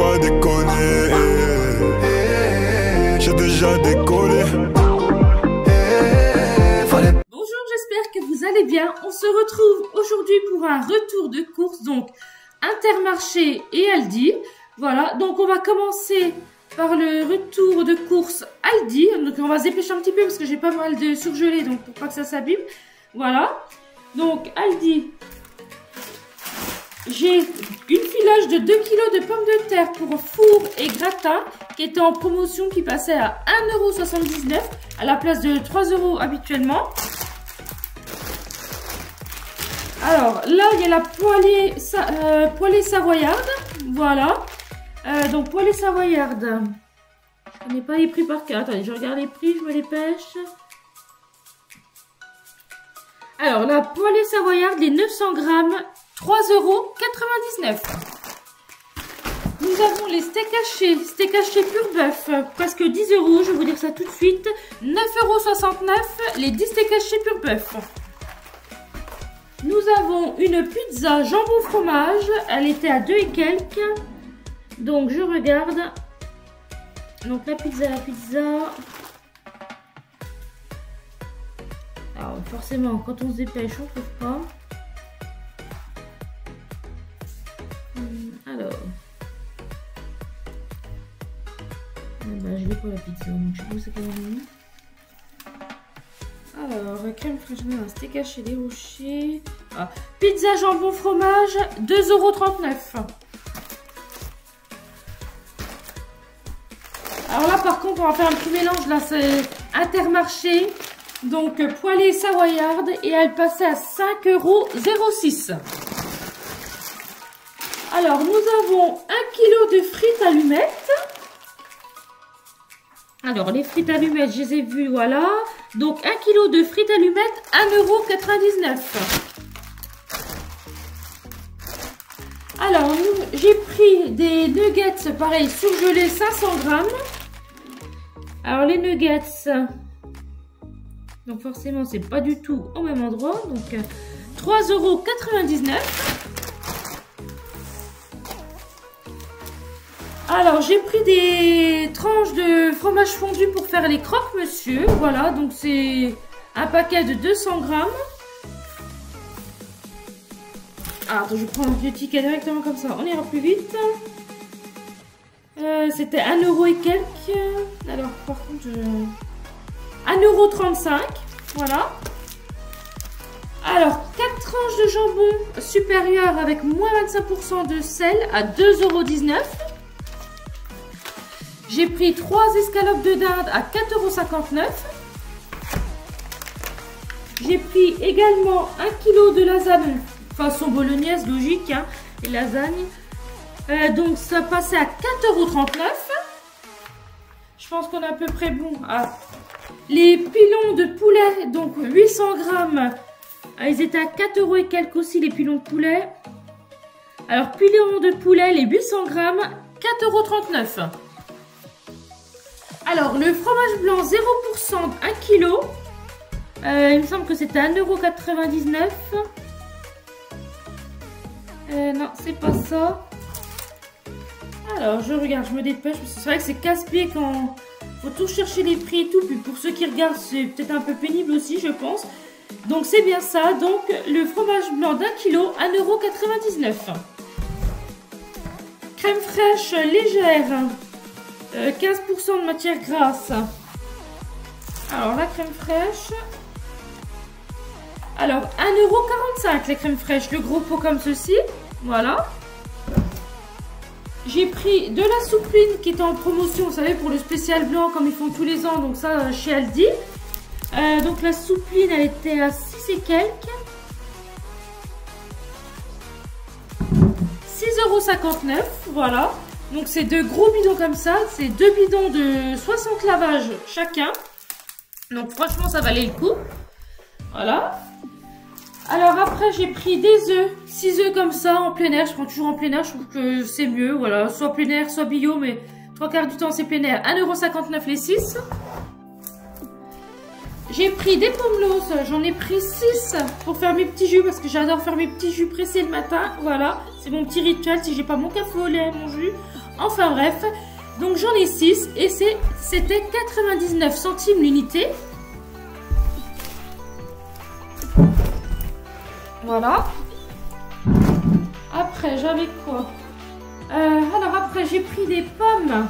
pas déconner. J'ai déjà décollé. Bonjour, j'espère que vous allez bien. On se retrouve aujourd'hui pour un retour de course, donc Intermarché et Aldi. Voilà, donc on va commencer par le retour de course Aldi. Donc on va se dépêcher un petit peu parce que j'ai pas mal de surgelés, donc pour pas que ça s'abîme. Voilà, donc Aldi. J'ai une filage de 2 kg de pommes de terre pour four et gratin qui était en promotion, qui passait à 1,79 € à la place de 3 € habituellement. Alors là, il y a la poêlée savoyarde. Voilà. Donc poêlée savoyarde. Je connais pas les prix par cœur. Attendez, je regarde les prix, je me dépêche. Alors la poêlée savoyarde, les 900 grammes. 3,99 €. Nous avons les steaks hachés pur bœuf, presque 10 €, je vais vous dire ça tout de suite. 9,69 € les 10 steaks hachés pur bœuf. Nous avons une pizza jambon fromage, elle était à 2 et quelques. Donc je regarde. Donc la pizza. Alors forcément, quand on se dépêche, on ne trouve pas. Alors, je l'ai pas la pizza, donc je sais pas où c'est qu'elle est mis. Alors, crème fraîche, un steak haché des rochers. Ah, pizza jambon fromage, 2,39 €. Alors là, par contre, on va faire un petit mélange. Là, c'est Intermarché. Donc, poêlée savoyarde. Et elle passait à 5,06 €. Alors, nous avons 1 kg de frites allumettes. Alors, les frites allumettes, je les ai vues, voilà. Donc, 1 kg de frites allumettes, 1,99 €. Alors, j'ai pris des nuggets, pareil, surgelés, 500 grammes. Alors, les nuggets, donc forcément, c'est pas du tout au même endroit. Donc, 3,99 €. Alors, j'ai pris des tranches de fromage fondu pour faire les croque-monsieur. Voilà, donc c'est un paquet de 200 grammes. Alors, attends, je prends le ticket directement comme ça, on ira plus vite. C'était 1 € et quelques. Alors, par contre, 1,35 €. Voilà. Alors, 4 tranches de jambon supérieur avec moins 25% de sel à 2,19 €. J'ai pris 3 escalopes de dinde à 4,59 €. J'ai pris également 1 kg de lasagne, façon bolognaise, logique, hein, les lasagnes. Donc ça passait à 4,39 €. Je pense qu'on est à peu près bon. Ah. Les pilons de poulet, donc 800 grammes, ils étaient à 4 € et quelques aussi, les pilons de poulet. Alors, pilons de poulet, les 800 grammes, 4,39 €. Alors, le fromage blanc 0%, 1 kg. Il me semble que c'était 1,99 €. Non, c'est pas ça. Alors, je regarde, je me dépêche. Parce que c'est vrai que c'est casse-pied quand faut tout chercher les prix et tout. Puis pour ceux qui regardent, c'est peut-être un peu pénible aussi, je pense. Donc, c'est bien ça. Donc, le fromage blanc d'1 kg, 1,99 €. Crème fraîche légère. 15% de matière grasse. Alors la crème fraîche. Alors 1,45 € les crèmes fraîches, le gros pot comme ceci. Voilà. J'ai pris de la soupline qui était en promotion, vous savez, pour le spécial blanc comme ils font tous les ans. Donc ça chez Aldi. Donc la soupline elle était à 6 et quelques. 6,59 €. Voilà. Donc c'est 2 gros bidons comme ça, c'est 2 bidons de 60 lavages chacun. Donc franchement ça valait le coup. Voilà. Alors après j'ai pris des œufs, 6 œufs comme ça en plein air. Je prends toujours en plein air, je trouve que c'est mieux. Voilà, soit plein air, soit bio, mais 3/4 du temps c'est plein air. 1,59 € les 6. J'ai pris des pomelos, j'en ai pris 6 pour faire mes petits jus parce que j'adore faire mes petits jus pressés le matin. Voilà, c'est mon petit rituel si j'ai pas mon café au lait, mon jus. Enfin bref, donc j'en ai 6 et c'était 99 centimes l'unité. Voilà. Après, j'avais quoi? Alors après, j'ai pris des pommes.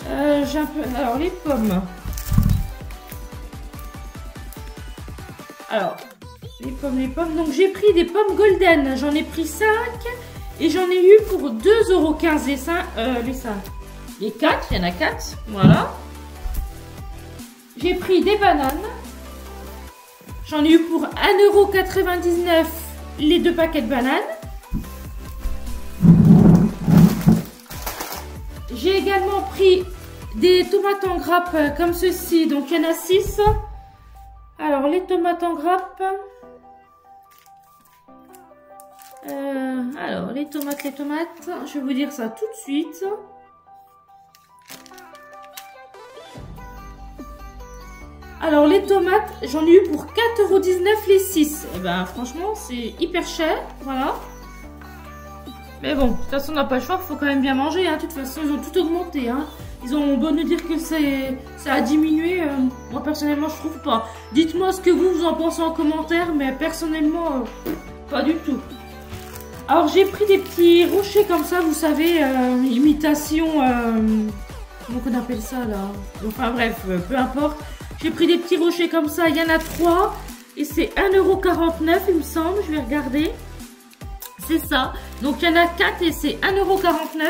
Alors les pommes. Alors, les pommes. Donc, j'ai pris des pommes golden. J'en ai pris 5. Et j'en ai eu pour 2,15 € les 4. Il y en a 4. Voilà. J'ai pris des bananes. J'en ai eu pour 1,99 € les 2 paquets de bananes. J'ai également pris des tomates en grappe comme ceci. Donc, il y en a 6. Alors, les tomates en grappe. Alors, les tomates. Je vais vous dire ça tout de suite. Alors, les tomates, j'en ai eu pour 4,19 € les 6. Et ben, franchement, c'est hyper cher. Voilà. Mais bon, de toute façon, on n'a pas le choix. Il faut quand même bien manger. Hein. De toute façon, ils ont tout augmenté. Hein. Ils ont beau nous dire que ça a diminué. Moi, personnellement, je trouve pas. Dites-moi ce que vous en pensez en commentaire. Mais personnellement, pas du tout. Alors, j'ai pris des petits rochers comme ça. Vous savez, imitation... comment on appelle ça, là? Enfin, bref, peu importe. J'ai pris des petits rochers comme ça. Il y en a 3. Et c'est 1,49 €, il me semble. Je vais regarder. C'est ça. Donc, il y en a 4 et c'est 1,49 €.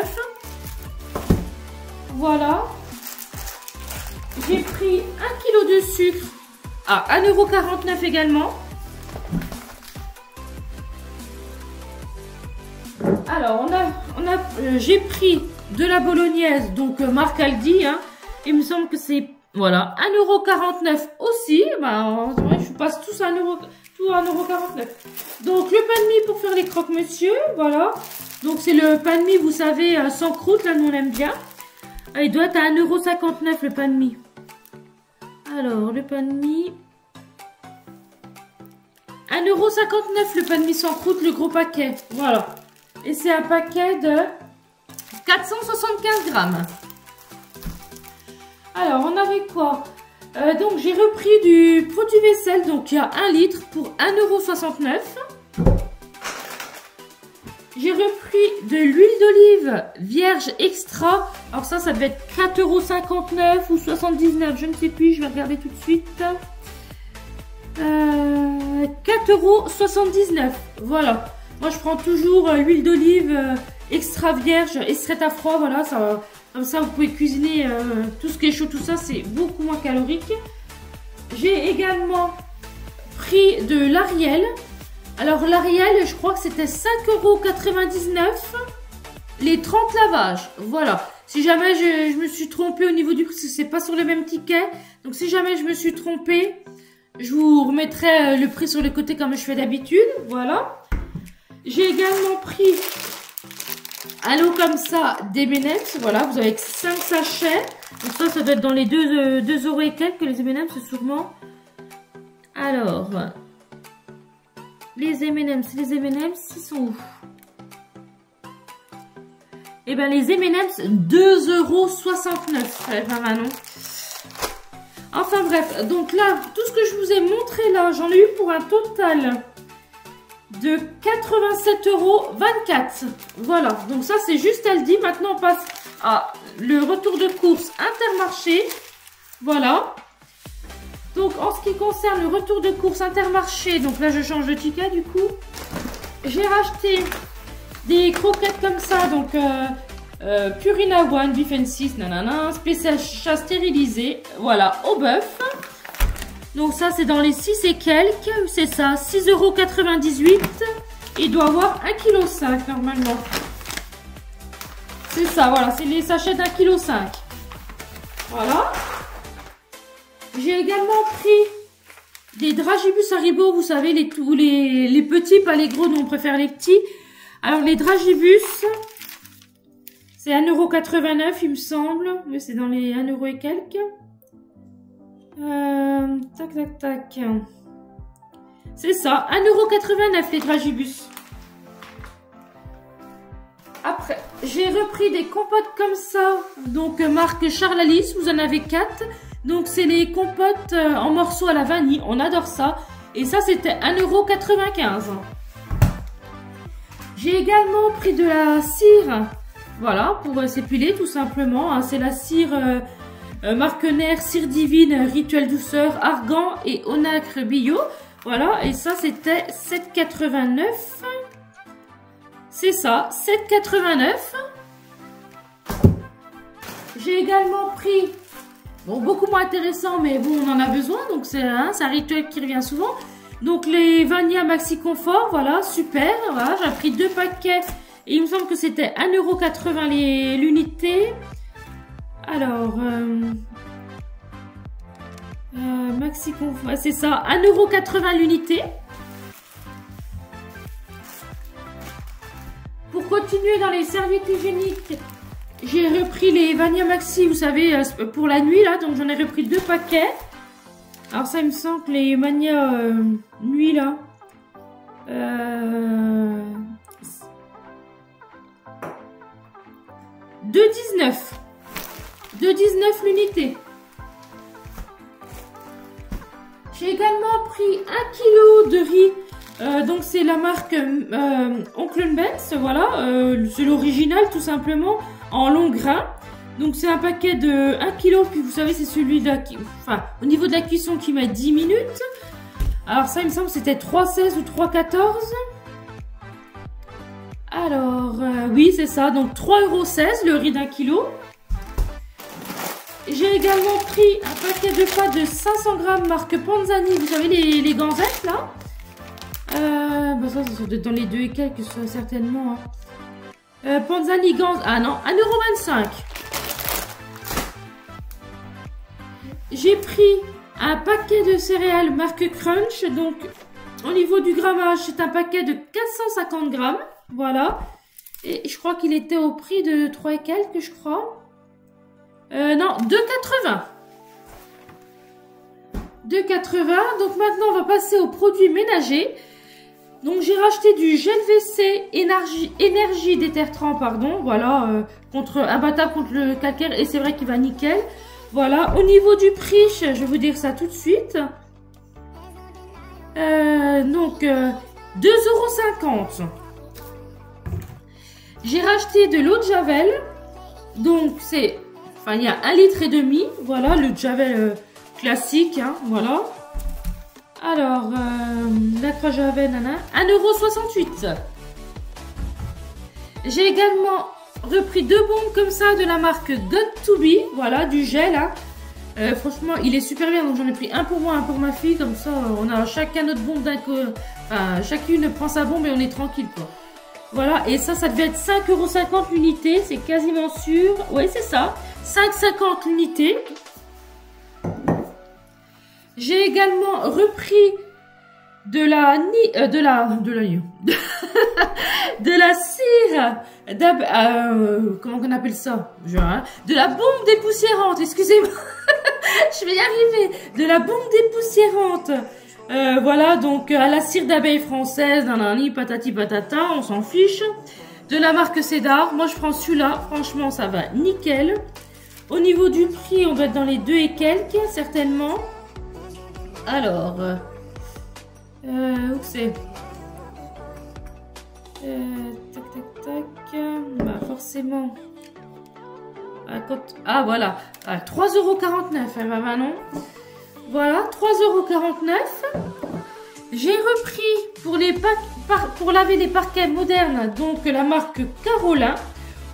Voilà. J'ai pris 1 kg de sucre à 1,49 € également. Alors, j'ai pris de la bolognaise, donc marque Aldi. Hein. Il me semble que c'est, voilà, 1,49 € aussi. Ben, je passe tous à 1,49 €. Donc, le pain de mie pour faire les croque-monsieur, voilà. Donc, c'est le pain de mie, vous savez, sans croûte, là, nous on aime bien. Il doit être à 1,59 € le pain de mie. Alors, le pain de mie. 1,59 € le pain de mie sans croûte, le gros paquet. Voilà. Et c'est un paquet de 475 grammes. Alors, on avait quoi? Donc, j'ai repris du produit vaisselle. Donc, il y a 1 litre pour 1,69 €. J'ai repris de l'huile d'olive vierge extra. Alors ça devait être 4,59 € ou 79 €. Je ne sais plus, je vais regarder tout de suite. 4,79 €. Voilà. Moi, je prends toujours huile d'olive extra vierge, extraite à froid. Voilà, ça, comme ça, vous pouvez cuisiner tout ce qui est chaud, tout ça. C'est beaucoup moins calorique. J'ai également pris de l'Ariel. Alors, l'Ariel, je crois que c'était 5,99 € les 30 lavages. Voilà. Si jamais je me suis trompée au niveau du prix, parce que c'est pas sur le même ticket. Donc, si jamais je me suis trompée, je vous remettrai le prix sur le côté comme je fais d'habitude. Voilà. J'ai également pris à l'eau comme ça des M&M's. Voilà, vous avez 5 sachets. Donc ça doit être dans les 2 € et quelques, les M&M's, c'est sûrement. Alors... les M&M's, ils sont où? Eh ben les M&M's, 2,69 €. Pas mal, non? Enfin bref, donc là, tout ce que je vous ai montré là, j'en ai eu pour un total de 87,24 €. Voilà, donc ça c'est juste Aldi. Maintenant on passe à le retour de course Intermarché. Voilà. Donc, en ce qui concerne le retour de course Intermarché, donc là, je change de ticket, du coup. J'ai racheté des croquettes comme ça, donc Purina One, Beef and 6, nanana, spécial chat stérilisé, voilà, au bœuf. Donc ça, c'est dans les 6 et quelques, c'est ça, 6,98 €. Il doit avoir 1,5 kg normalement. C'est ça, voilà, c'est les sachets d'1,5 kg. Voilà. J'ai également pris des dragibus Haribo, vous savez, les petits, pas les gros, nous on préfère les petits. Alors les dragibus, c'est 1,89 € il me semble, mais c'est dans les 1 € et quelques. Tac, tac, tac. C'est ça, 1,89 € les dragibus. Après, j'ai repris des compotes comme ça. Donc, marque Charles Alice, vous en avez 4. Donc, c'est les compotes en morceaux à la vanille. On adore ça. Et ça, c'était 1,95 €. J'ai également pris de la cire. Voilà, pour s'épiler tout simplement. Hein. C'est la cire Marquener, cire divine, rituel douceur, argan et onacre bio. Voilà, et ça, c'était 7,89 €. C'est ça, 7,89 €. J'ai également pris, bon, beaucoup moins intéressant, mais bon, on en a besoin, donc c'est un rituel qui revient souvent. Donc les Vania Maxi Confort, voilà, super. Voilà, j'ai pris 2 paquets et il me semble que c'était 1,80 € l'unité. Alors, Maxi Confort, c'est ça, 1,80 € l'unité. Pour continuer dans les serviettes hygiéniques, j'ai repris les Vania Maxi, vous savez, pour la nuit, là. Donc, j'en ai repris 2 paquets. Alors, ça, il me semble que les Vania nuit, là. 2,19 €. 2,19 € l'unité. J'ai également pris 1 kg de riz. Donc c'est la marque Oncle Benz, voilà, c'est l'original tout simplement, en long grain. Donc c'est un paquet de 1 kg, puis vous savez c'est celui de enfin, au niveau de la cuisson qui met 10 minutes. Alors ça il me semble que c'était 3,16 ou 3,14 €. Alors oui c'est ça, donc 3,16 € le riz d'1 kg. J'ai également pris un paquet de pâtes de 500 g marque Panzani, vous savez les ganzettes là. Bah ça c'est dans les 2 et quelques certainement. Hein. Panzani Gans, ah non, 1,25 €. J'ai pris un paquet de céréales marque Crunch, donc au niveau du grammage c'est un paquet de 450 g, voilà. Et je crois qu'il était au prix de 3 et quelques, je crois. Non, 2,80 €. 2,80 €. Donc maintenant on va passer aux produits ménagers. Donc j'ai racheté du gel WC énergie détertrant, pardon, voilà, imbattable contre le calcaire, et c'est vrai qu'il va nickel. Voilà, au niveau du prix, je vais vous dire ça tout de suite. Donc 2,50 €. J'ai racheté de l'eau de Javel. Donc c'est, enfin il y a 1,5 litre, voilà, le Javel classique, hein, voilà. Alors, la croix Javel, nana, 1,68 €. J'ai également repris 2 bombes comme ça de la marque Got To Be, voilà, du gel. Hein. Franchement, il est super bien, donc j'en ai pris un pour moi, un pour ma fille, comme ça, on a chacun notre bombe d'un coup. Enfin, chacune prend sa bombe et on est tranquille, quoi. Voilà, et ça devait être 5,50 € l'unité, c'est quasiment sûr. Ouais, c'est ça, 5,50 € l'unité. J'ai également repris de la cire, comment on appelle ça, de la bombe dépoussiérante, excusez-moi, je vais y arriver, de la bombe dépoussiérante. Voilà, donc à la cire d'abeille française, nanani, patati patata, on s'en fiche. De la marque Cédar, moi je prends celui-là, franchement ça va nickel. Au niveau du prix, on doit être dans les 2 et quelques, certainement. Alors, où c'est tac tac tac, bah forcément. Ah voilà, 3,49 €, bah non. Voilà, 3,49 €. J'ai repris pour laver les parquets modernes, donc la marque Carolin,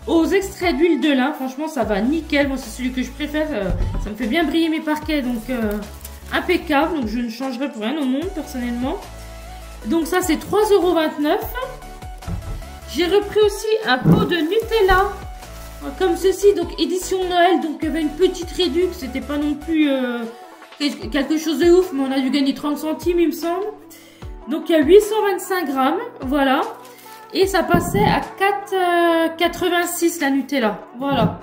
aux extraits d'huile de lin. Franchement, ça va nickel. Moi, c'est celui que je préfère. Ça me fait bien briller mes parquets, donc impeccable. Donc, je ne changerai pour rien au monde, personnellement. Donc, ça, c'est 3,29 €. J'ai repris aussi un pot de Nutella, comme ceci, donc édition Noël. Donc, il y avait une petite réduction. C'était pas non plus quelque chose de ouf, mais on a dû gagner 30 centimes, il me semble. Donc, il y a 825 grammes, voilà. Et ça passait à 4,86 la Nutella, voilà.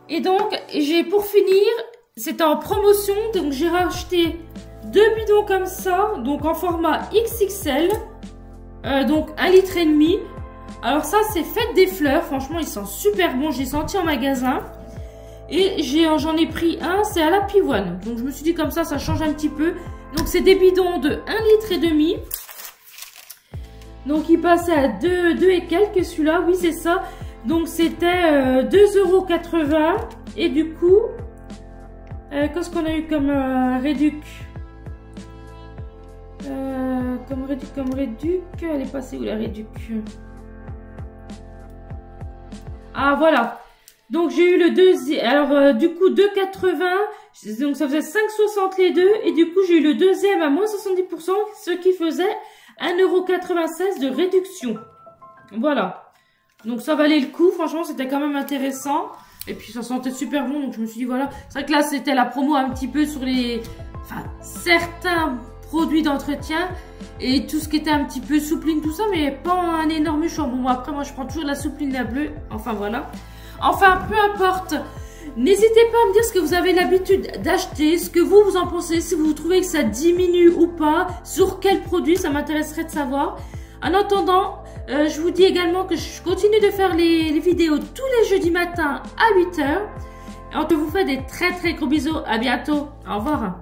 Et donc, j'ai pour finir c'était en promotion, donc j'ai racheté 2 bidons comme ça, donc en format XXL, donc 1,5 litre. Alors ça c'est Fête des Fleurs, franchement il sent super bon, j'ai senti en magasin. Et j'en ai pris un, c'est à la pivoine. Donc je me suis dit comme ça change un petit peu. Donc c'est des bidons de 1,5 litre. Donc il passait à 2 et quelques celui-là, oui c'est ça. Donc c'était 2,80 €. Et du coup, qu'est-ce qu'on a eu comme réduc? Comme réduc, elle est passée où la réduc? Ah voilà. Donc j'ai eu le deuxième, alors du coup 2,80, donc ça faisait 5,60 les deux. Et du coup j'ai eu le deuxième à moins 70%, ce qui faisait 1,96 € de réduction. Voilà. Donc ça valait le coup, franchement c'était quand même intéressant. Et puis ça sentait super bon, donc je me suis dit voilà. C'est vrai que là c'était la promo un petit peu sur les... Enfin, certains produits d'entretien. Et tout ce qui était un petit peu soupline, tout ça, mais pas un énorme choix. Bon, après moi je prends toujours la soupline la bleue. Enfin voilà. Enfin, peu importe. N'hésitez pas à me dire ce que vous avez l'habitude d'acheter, ce que vous en pensez, si vous trouvez que ça diminue ou pas, sur quel produit, ça m'intéresserait de savoir. En attendant, je vous dis également que je continue de faire les vidéos tous les jeudis matins à 8 h. Et on te vous fait des très gros bisous. À bientôt. Au revoir.